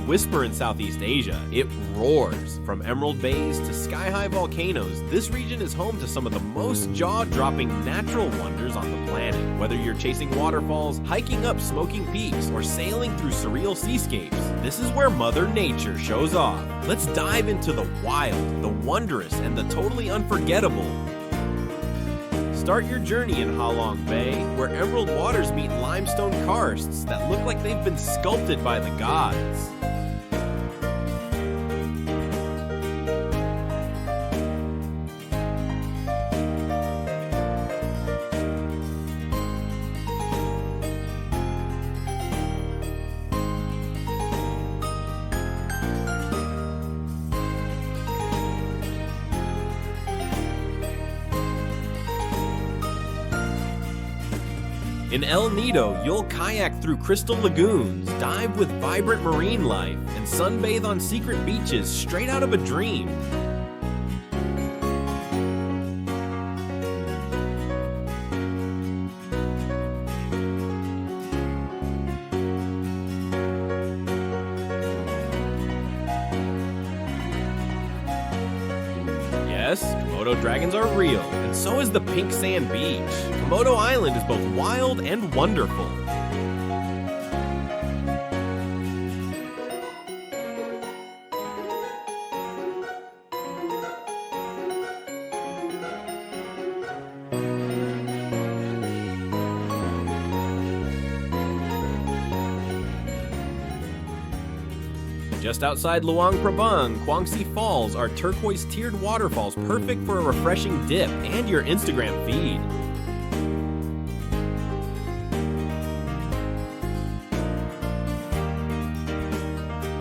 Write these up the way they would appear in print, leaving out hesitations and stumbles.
whisper in Southeast Asia, it roars. From emerald bays to sky-high volcanoes, this region is home to some of the most jaw-dropping natural wonders on the planet. Whether you're chasing waterfalls, hiking up smoking peaks, or sailing through surreal seascapes, this is where Mother Nature shows off. Let's dive into the wild, the wondrous, and the totally unforgettable. Start your journey in Ha Long Bay, where emerald waters meet limestone karsts that look like they've been sculpted by the gods. In El Nido, you'll kayak through crystal lagoons, dive with vibrant marine life, and sunbathe on secret beaches straight out of a dream. Yes, Komodo dragons are real, and so is the pink sand beach. Komodo Island is both wild and wonderful. Just outside Luang Prabang, Kuang Si Falls are turquoise tiered waterfalls perfect for a refreshing dip and your Instagram feed.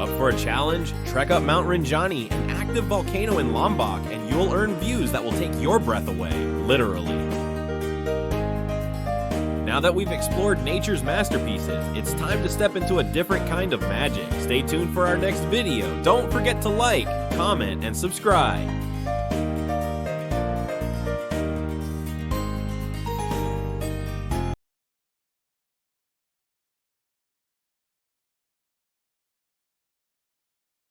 Up for a challenge? Trek up Mount Rinjani, an active volcano in Lombok, and you'll earn views that will take your breath away, literally. Now that we've explored nature's masterpieces, it's time to step into a different kind of magic. Stay tuned for our next video. Don't forget to like, comment, and subscribe.